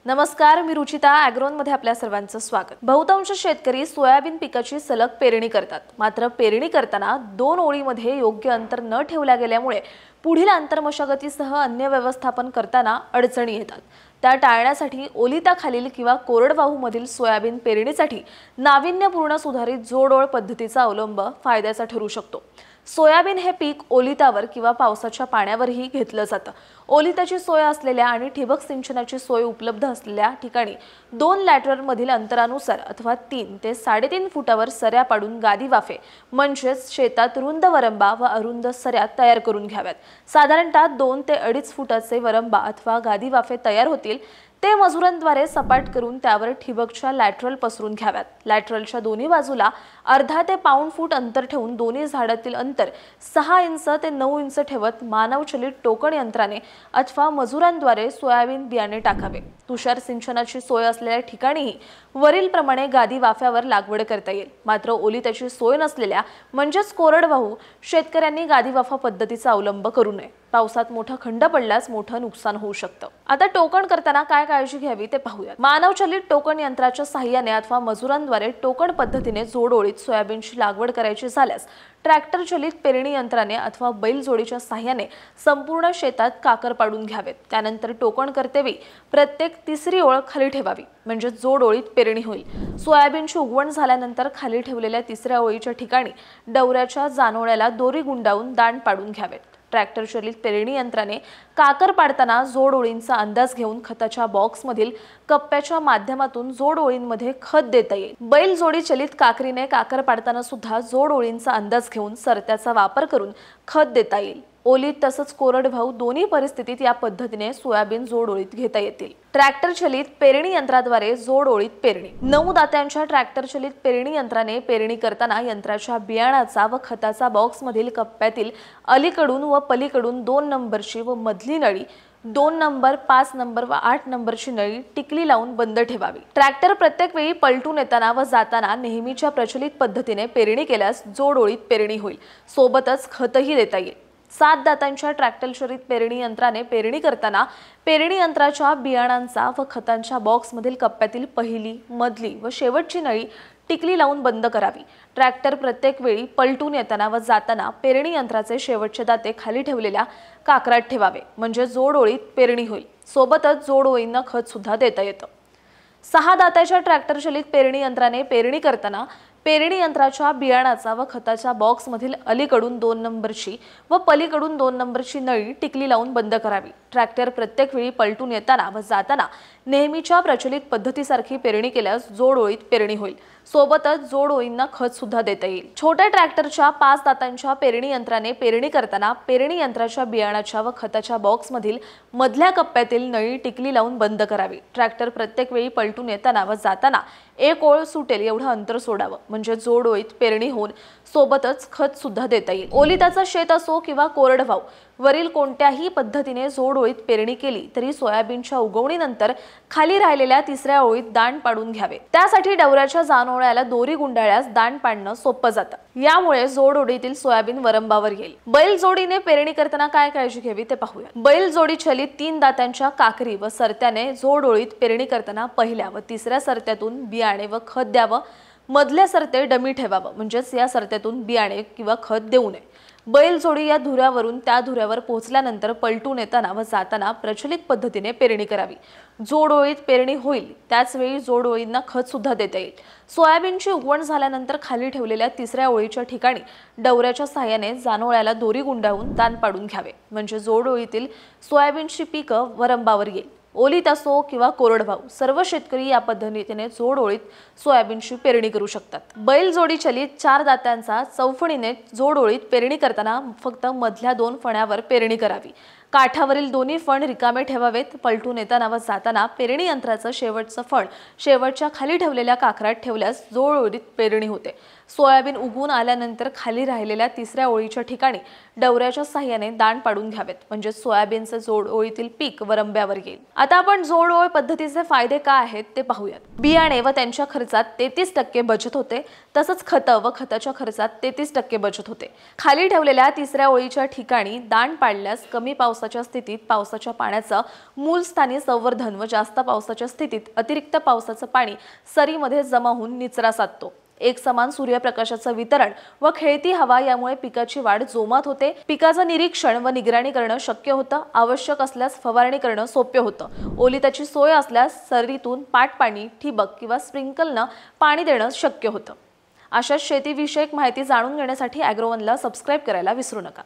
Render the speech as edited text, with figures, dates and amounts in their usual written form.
नमस्कार, मी रुचिता ॲग्रोनमध्ये आपल्या सर्वांचं स्वागत। बहुतांश शेतकरी सोयाबीन पिकाची सलग पेरणी करतात। मात्र पेरणी करताना दोन ओळीमध्ये योग्य अंतर न ठेवल्या गेल्यामुळे पुढील आंतरमशागतीसह अन्य व्यवस्थापन करताना अडचणी येतात। त्या टाळण्यासाठी ओलिताखालील किंवा कोरडवाहूमधील सोयाबीन पेरणीसाठी नाविन्यपूर्ण सुधारित जोडओळ पद्धतीचा अवलंब फायद्याचा ठरू शकतो। सोयाबीन हे पीक ओलितावर किंवा पावसाच्या पाण्यावरही घेतलं जातं। ओलिताची सोय असलेल्या आणि ठिबक सिंचनाची सोय उपलब्ध असलेल्या ठिकाणी दोन लॅटरलमधील अंतरानुसार अथवा 3 ते 3.5 फुटावर सऱ्या पाडून गादी वाफे म्हणजेच शेतात रुंद वरंबा व अरुंद सऱ्या तयार करून घ्याव्यात। साधारणतः 2 ते 2.5 फुटाचे वरंबा अथवा गादी वाफे तयार होतील ते मजुरांद्वारे सपाट करून त्यावर ठिबकच्या लॅटरल पसरून घ्याव्यात। लॅटरलच्या दोन्ही बाजूला अर्धा ते पाऊण फूट अंतर ठेवून दोन्ही झाडातील अंतर 6 इंच ते 9 इंच ठेवत मानवचलित टोकण यंत्राने अथवा मजुरांद्वारे सोयाबीन बियाणे टाकावे। तुषार सिंचनाची सोय असलेल्या ठिकाणीही वरील प्रमाणे गादी वाफ्यावर लागवड करता येईल। मात्र ओलिताची सोय नसलेल्या म्हणजेच कोरडवाहू शेतकऱ्यांनी गादी वाफा पद्धतीचा अवलंब करू नये। पावसात मोठा खंड पडल्यास मोठं नुकसान होऊ शकतं। आता टोकण करताना काय काळजी घ्यावी ते पाहूया। मानवचलित टोकण यंत्राच्या सहाय्याने अथवा मजुरांद्वारे टोकण पद्धतीने जोडओळीत सोयाबीनची लागवड करायची झाल्यास ट्रॅक्टर चलित पेरणी यंत्राने अथवा बैलजोडीच्या सहाय्याने संपूर्ण शेतात काकर पाडून घ्यावेत। त्यानंतर टोकण करतेवेळी प्रत्येक तिसरी ओळ खाली ठेवावी म्हणजे जोडओळीत पेरणी होईल। सोयाबीनची उगवण झाल्यानंतर खाली ठेवलेल्या तिसऱ्या ओळीच्या ठिकाणी डवऱ्याच्या जानोळ्याला दोरी गुंडाळून दांड पाडून घ्यावेत। ट्रॅक्टर चलित पेरणी यंत्राने काकर पाडताना जोड ओळींचा अंदाज घेऊन खताच्या बॉक्समधील कप्प्याच्या माध्यमातून जोड ओळींमध्ये खत देता येईल। बैलजोडी चलित काकरीने काकर पाडताना सुद्धा जोड ओळींचा अंदाज घेऊन सरत्याचा वापर करून खत देता येईल। ओलीत तसंच कोरडवाहू दोन्ही परिस्थितीत या पद्धतीने सोयाबीन जोड ओळीत घेता येतील। ट्रॅक्टर चलित पेरणी यंत्राद्वारे जोड ओळीत पेरणी 9 दात्यांच्या ट्रॅक्टर चलित पेरणी यंत्राने पेरणी करताना यंत्राच्या बियाणाचा व खताचा बॉक्समधील कप्प्यातील अलीकडून व पलीकडून 2 नंबरची व मधली नळी 2 नंबर, 5 नंबर व 8 नंबरची नळी टिकली लावून बंद ठेवावी। ट्रॅक्टर प्रत्येक वेळी पलटून येताना व जाताना नेहमीच्या प्रचलित पद्धतीने पेरणी केल्यास जोड ओळीत पेरणी होईल। सोबतच खतही देता येईल। 7 दातांच्या ट्रॅक्टर चलित पेरणी यंत्राने पेरणी करताना पेरणी यंत्राच्या बियाणांचा व खतांच्या बॉक्समधील कप्प्यातील पहिली, मधली व शेवटची नळी टिकली लावून बंद करावी। ट्रॅक्टर प्रत्येक वेळी पलटून येताना व जाताना पेरणी यंत्राचे शेवटचे दाते खाली ठेवलेल्या काकरात ठेवावे म्हणजे जोड ओळीत पेरणी होईल। सोबतच जोड ओळींना खत सुद्धा देता येतं। 6 दाताच्या ट्रॅक्टर चलित पेरणी यंत्राने पेरणी करताना पेरणी यंत्राच्या बियाणाचा व खताच्या बॉक्समधील अलीकडून 2 नंबरची व पलीकडून 2 नंबरची नळी टिकली लावून बंद करावी। ट्रॅक्टर प्रत्येक वेळी पलटून येताना व जाताना नेहमीच्या प्रचलित पद्धतीसारखी पेरणी केल्यास जोड ओळीत पेरणी होईल। सोबतच जोड ओळींना खत सुद्धा देता येईल। छोट्या ट्रॅक्टरच्या 5 दातांच्या पेरणी यंत्राने पेरणी करताना पेरणी यंत्राच्या बियाणाच्या व खताच्या बॉक्समधील मधल्या कप्प्यातील नळी टिकली लावून बंद करावी। ट्रॅक्टर प्रत्येक वेळी पलटून येताना व जाताना एक ओळ सुटेल एवढं अंतर सोडावं म्हणजे जोड ओळीत पेरणी होऊन सोबतच खत सुद्धा देता येईल। ओलिताचं शेत असो किंवा कोरडवाहू वरील कोणत्याही पद्धतीने जोड ओळीत पेरणी केली तरी सोयाबीनच्या उगवणीनंतर खाली राहिलेल्या तिसऱ्या ओळीत दांड पाडून घ्यावे। त्यासाठी डवऱ्याच्या जानोळ्याला दोरी गुंडाळल्यास दांड पाडणं सोपं जातं। यामुळे जोड ओळीतील सोयाबीन वरंबावर येईल। बैलजोडीने पेरणी करताना काय काळजी घ्यावी ते पाहूया। बैलजोडी चलित 3 दात्यांच्या काकरी व सरत्याने जोड ओळीत पेरणी करताना पहिल्या व तिसऱ्या सरत्यातून बियाणे व खत द्यावं। मधल्या सरते डमी ठेवावं म्हणजेच या सरत्यातून बियाणे किंवा खत देऊ नये। बैलजोडी या धुऱ्यावरून त्या धुऱ्यावर पोहोचल्यानंतर पलटून येताना व जाताना प्रचलित पद्धतीने पेरणी करावी। जोड ओळीत पेरणी होईल त्याच वेळी जोड ओळींना खत सुद्धा देता येईल। सोयाबीनची उगवण झाल्यानंतर खाली ठेवलेल्या तिसऱ्या ओळीच्या ठिकाणी डवऱ्याच्या सहाय्याने जानोळ्याला दोरी गुंडाळून दांड पाडून घ्यावे म्हणजे जोड ओळीतील सोयाबीनची पिकं वरंबावर येईल। ओलीत असो किंवा कोरडवाहू सर्व शेतकरी या पद्धतीने जोड ओळीत सोयाबीनची पेरणी करू शकतात। बैलजोडी चलित 4 दात्यांचा चौफणीने जोड ओळीत पेरणी करताना फक्त मधल्या 2 फण्यावर पेरणी करावी। काठावरील दोन्ही फण रिकामे ठेवावेत। पलटून येताना व जाताना पेरणी यंत्राचं शेवटचं फण शेवटच्या खाली ठेवलेल्या काकरात ठेवल्यास जोड ओळीत पेरणी होते। सोयाबीन उगवून आल्यानंतर खाली राहिलेल्या तिसऱ्या ओळीच्या ठिकाणी डवऱ्याच्या साहाय्याने दाण पाडून घ्यावेत, म्हणजे सोयाबीनचे जोड ओळीतील पीक वरंब्यावर येईल। आता आपण जोड ओळ पद्धतीचे फायदे काय आहेत ते पाहूयात। बियाणे व त्यांच्या खर्चात 33% बचत होते, तसंच खतं व खताच्या खर्चात 33% बचत होते। खाली ठेवलेल्या तिसऱ्या ओळीच्या ठिकाणी दाण पाडल्यास कमी पावसाच्या स्थितीत पावसाच्या पाण्याचं मूलस्थानी संवर्धन व जास्त पावसाच्या स्थितीत अतिरिक्त पावसाचं पाणी सरीमध्ये जमा होऊन निचरा साधतो। एक समान सूर्यप्रकाशाचं वितरण व खेळती हवा यामुळे पिकाची वाढ जोमात होते। पिकाचं निरीक्षण व निगराणी करणं शक्य होतं। आवश्यक असल्यास फवारणी करणं सोपे होतं। ओलिताची सोय असल्यास सरीतून पाटपाणी, ठिबक किंवा स्प्रिंकलनं पाणी देणं शक्य होतं। अशाच शेतीविषयक माहिती जाणून घेण्यासाठी ॲग्रोवनला सबस्क्राईब करायला विसरू नका।